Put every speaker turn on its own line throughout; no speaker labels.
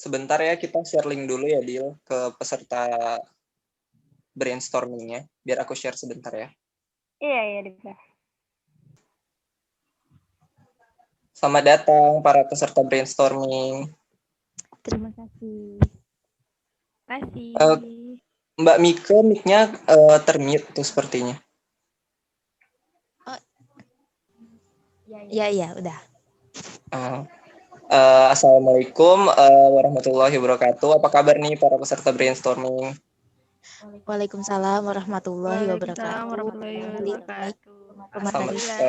Sebentar ya, kita share link dulu ya, Dil, ke peserta brainstorming-nya. Biar aku share sebentar ya.
Iya, Dika.
Selamat datang para peserta brainstorming.
Terima kasih.
Mbak Mika, mic-nya termute tuh sepertinya.
Ya, udah.
Assalamualaikum warahmatullahi wabarakatuh. Apa kabar nih para peserta brainstorming?
Waalaikumsalam warahmatullahi wabarakatuh.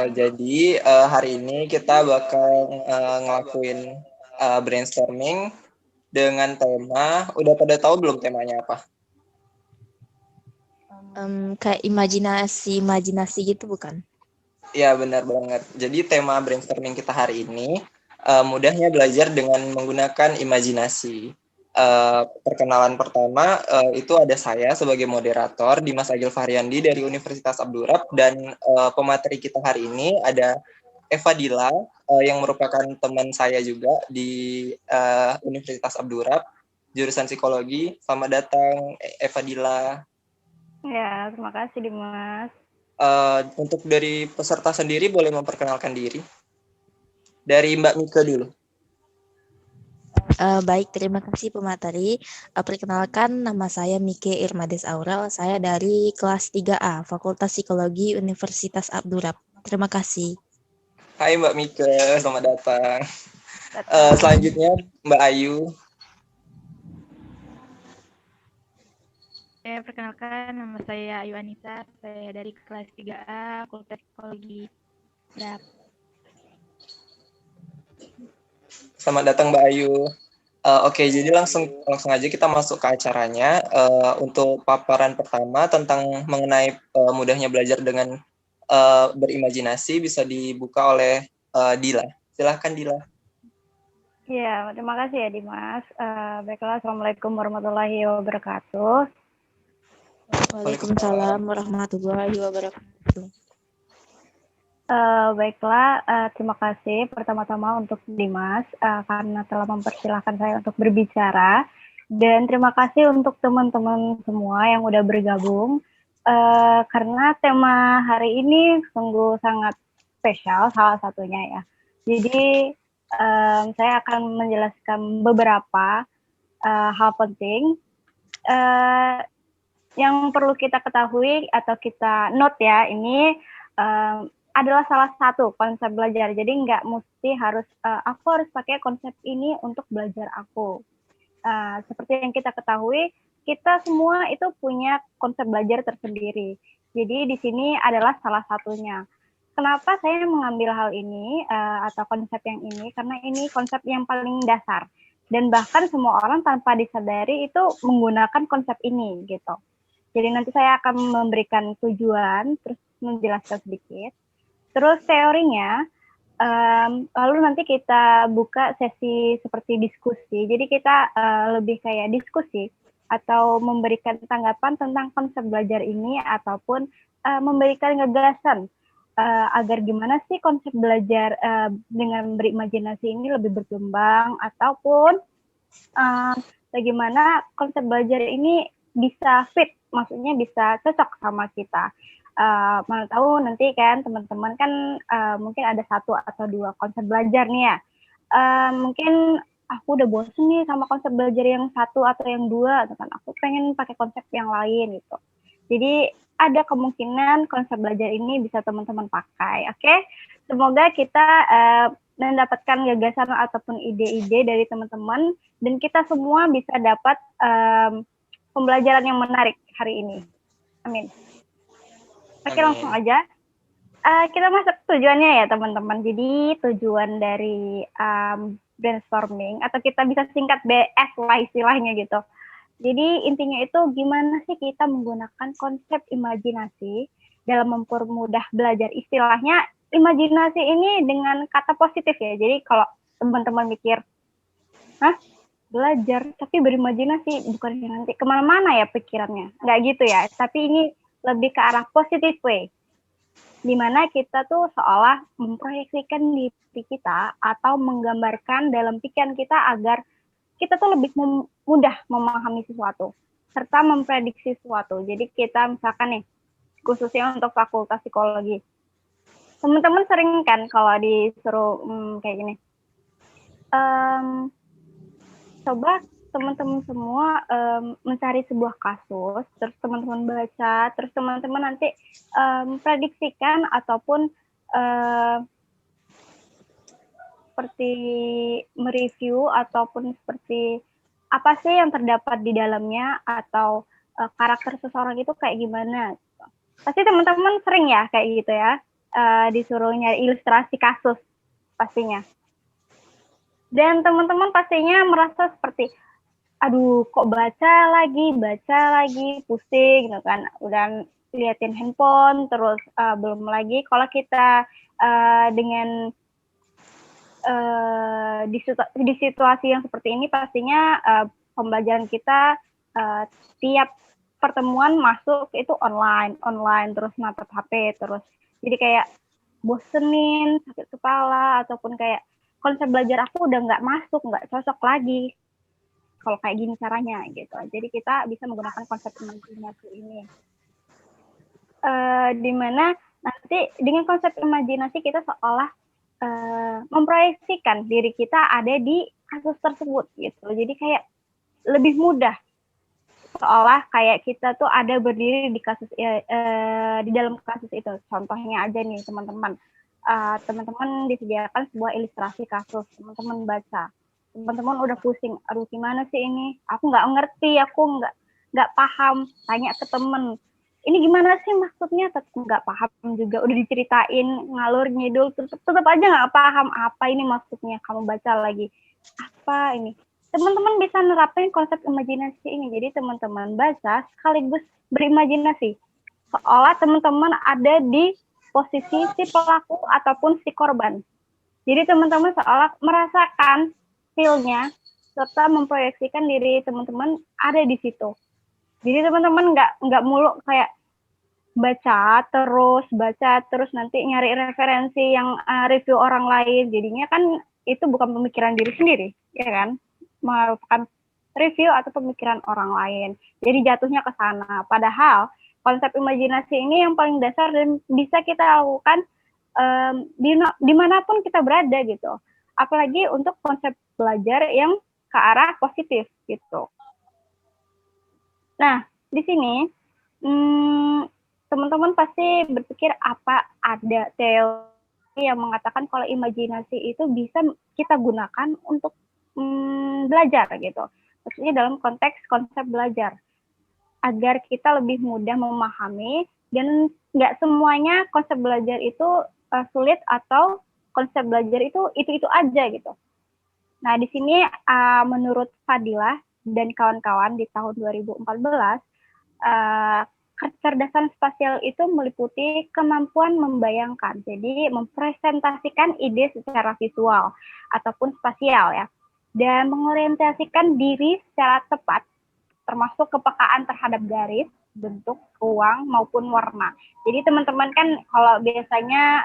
Jadi hari ini kita bakal ngelakuin brainstorming dengan tema. Udah pada tahu belum temanya apa?
Kayak imajinasi gitu bukan?
Ya, benar banget. Jadi tema brainstorming kita hari ini mudahnya belajar dengan menggunakan imajinasi. Perkenalan pertama itu ada saya sebagai moderator, Dimas Agil Faryandi dari Universitas Abdurrahman, dan pemateri kita hari ini ada Eva Dila yang merupakan teman saya juga di Universitas Abdurrahman, jurusan psikologi. Selamat datang Eva Dila.
Ya, terima kasih Dimas.
Untuk dari peserta sendiri boleh memperkenalkan diri. Dari Mbak Mika dulu.
Baik, terima kasih pemateri. Perkenalkan, nama saya Mike Irmades Aurel. Saya dari kelas 3A, Fakultas Psikologi Universitas Abdurrahman. Terima kasih.
Hai Mbak Mika, selamat datang. Selanjutnya Mbak Ayu.
Perkenalkan, nama saya Ayu Anita. Saya dari kelas 3A, Fakultas Psikologi.
Selamat datang Mbak Ayu. Oke, jadi langsung aja kita masuk ke acaranya. Untuk paparan pertama tentang mengenai mudahnya belajar dengan berimajinasi bisa dibuka oleh Dila. Silahkan Dila.
Ya, terima kasih ya Dimas. Baiklah, Assalamualaikum warahmatullahi wabarakatuh.
Waalaikumsalam warahmatullahi wabarakatuh.
Baiklah, terima kasih pertama-tama untuk Dimas karena telah mempersilahkan saya untuk berbicara, dan terima kasih untuk teman-teman semua yang udah bergabung karena tema hari ini sungguh sangat spesial salah satunya ya. Jadi saya akan menjelaskan beberapa hal penting yang perlu kita ketahui atau kita note ya, ini adalah salah satu konsep belajar. Jadi nggak mesti harus aku harus pakai konsep ini untuk belajar aku. Seperti yang kita ketahui, kita semua itu punya konsep belajar tersendiri. Jadi di sini adalah salah satunya. Kenapa saya mengambil hal ini atau konsep yang ini? Karena ini konsep yang paling dasar. Dan bahkan semua orang tanpa disadari itu menggunakan konsep ini gitu. Jadi nanti saya akan memberikan tujuan, terus menjelaskan sedikit. Terus teorinya, lalu nanti kita buka sesi seperti diskusi. Jadi kita lebih kayak diskusi atau memberikan tanggapan tentang konsep belajar ini ataupun memberikan gagasan agar gimana sih konsep belajar dengan berimajinasi ini lebih berkembang, ataupun bagaimana konsep belajar ini bisa fit, maksudnya bisa cocok sama kita. Mana tahu nanti kan teman-teman kan mungkin ada 1 atau 2 konsep belajar nih ya. Mungkin aku udah bosen nih sama konsep belajar yang 1 atau yang 2, kan aku pengen pakai konsep yang lain gitu. Jadi ada kemungkinan konsep belajar ini bisa teman-teman pakai. Oke? Semoga kita mendapatkan gagasan ataupun ide-ide dari teman-teman dan kita semua bisa dapat pembelajaran yang menarik hari ini. Amin. Oke, langsung aja. Kita masuk tujuannya ya teman-teman. Jadi tujuan dari brainstorming, atau kita bisa singkat BS lah istilahnya gitu. Jadi intinya itu gimana sih kita menggunakan konsep imajinasi dalam mempermudah belajar. Istilahnya imajinasi ini dengan kata positif ya. Jadi kalau teman-teman mikir, belajar tapi berimajinasi, bukannya nanti kemana-mana ya pikirannya. Nggak gitu ya. Tapi ini lebih ke arah positive way, dimana kita tuh seolah memproyeksikan diri kita atau menggambarkan dalam pikiran kita agar kita tuh lebih mudah memahami sesuatu serta memprediksi sesuatu. Jadi kita misalkan nih, khususnya untuk fakultas psikologi, teman-teman sering kan kalau disuruh kayak gini, coba teman-teman semua mencari sebuah kasus, terus teman-teman baca, terus teman-teman nanti prediksikan ataupun seperti mereview ataupun seperti apa sih yang terdapat di dalamnya atau karakter seseorang itu kayak gimana. Pasti teman-teman sering ya kayak gitu ya, disuruh nyari ilustrasi kasus pastinya. Dan teman-teman pastinya merasa seperti, aduh kok baca lagi, pusing gitu kan. Udah liatin handphone, terus belum lagi kalau kita dengan di situasi yang seperti ini pastinya pembelajaran kita tiap pertemuan masuk itu online terus natap HP terus, jadi kayak bosenin, sakit kepala, ataupun kayak konsep belajar aku udah nggak masuk, nggak cocok lagi kalau kayak gini caranya gitu. Jadi kita bisa menggunakan konsep imajinasi ini, di mana nanti dengan konsep imajinasi kita seolah memproyeksikan diri kita ada di kasus tersebut gitu. Jadi kayak lebih mudah, seolah kayak kita tuh ada berdiri di kasus di dalam kasus itu. Contohnya aja nih teman-teman, teman-teman disediakan sebuah ilustrasi kasus, teman-teman baca, teman-teman udah pusing, aduh gimana sih ini, aku nggak ngerti, aku nggak paham, tanya ke temen, ini gimana sih maksudnya, tetap nggak paham juga, udah diceritain ngalur ngidul, tetap aja nggak paham apa ini maksudnya, kamu baca lagi apa ini. Teman-teman bisa nerapin konsep imajinasi ini, jadi teman-teman baca sekaligus berimajinasi, seolah teman-teman ada di posisi si pelaku ataupun si korban. Jadi teman-teman seolah merasakan feel-nya serta memproyeksikan diri teman-teman ada di situ. Jadi teman-teman nggak mulu kayak baca terus nanti nyari referensi yang review orang lain. Jadinya kan itu bukan pemikiran diri sendiri, ya kan? Merupakan review atau pemikiran orang lain. Jadi jatuhnya ke sana. Padahal konsep imajinasi ini yang paling dasar dan bisa kita lakukan dimanapun kita berada gitu. Apalagi untuk konsep belajar yang ke arah positif gitu. Nah, di sini teman-teman pasti berpikir apa ada teori yang mengatakan kalau imajinasi itu bisa kita gunakan untuk belajar gitu. Maksudnya dalam konteks konsep belajar. Agar kita lebih mudah memahami dan nggak semuanya konsep belajar itu sulit atau konsep belajar itu aja gitu. Nah, di sini menurut Fadilah dan kawan-kawan di tahun 2014, kecerdasan spasial itu meliputi kemampuan membayangkan, jadi mempresentasikan ide secara visual ataupun spasial ya, dan mengorientasikan diri secara tepat, termasuk kepekaan terhadap garis, bentuk, ruang, maupun warna. Jadi teman-teman kan kalau biasanya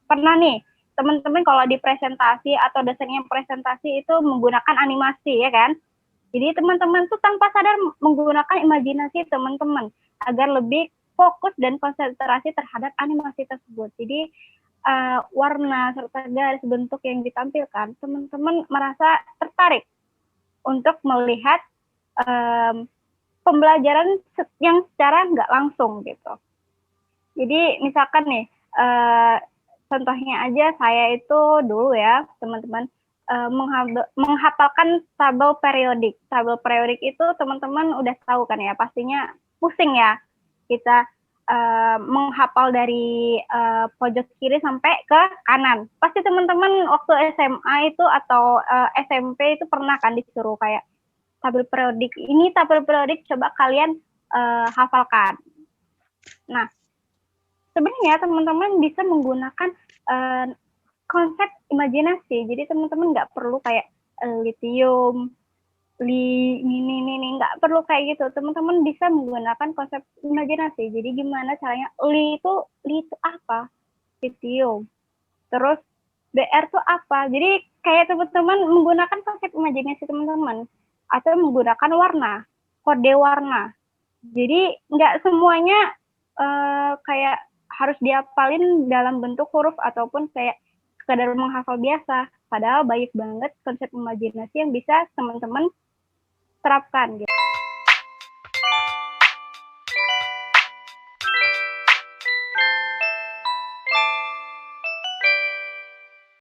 pernah nih, teman-teman kalau di presentasi atau dosennya presentasi itu menggunakan animasi ya kan. Jadi teman-teman tuh tanpa sadar menggunakan imajinasi teman-teman agar lebih fokus dan konsentrasi terhadap animasi tersebut. Jadi warna serta garis bentuk yang ditampilkan, teman-teman merasa tertarik untuk melihat pembelajaran yang secara nggak langsung gitu. Jadi misalkan nih, contohnya aja saya itu dulu ya teman-teman menghafalkan tabel periodik. Tabel periodik itu teman-teman udah tahu kan ya, pastinya pusing ya kita menghafal dari pojok kiri sampai ke kanan. Pasti teman-teman waktu SMA itu atau SMP itu pernah kan disuruh kayak tabel periodik. Ini tabel periodik coba kalian hafalkan. Nah, sebenarnya teman-teman bisa menggunakan konsep imajinasi. Jadi teman-teman nggak perlu kayak lithium, ini nggak perlu kayak gitu. Teman-teman bisa menggunakan konsep imajinasi. Jadi gimana caranya? Li itu apa? Lithium. Terus BR tuh apa. Jadi kayak teman-teman menggunakan konsep imajinasi teman-teman atau menggunakan warna, kode warna. Jadi nggak semuanya kayak harus dihafalin dalam bentuk huruf ataupun kayak sekadar menghafal biasa. Padahal banyak banget konsep imajinasi yang bisa teman-teman terapkan gitu.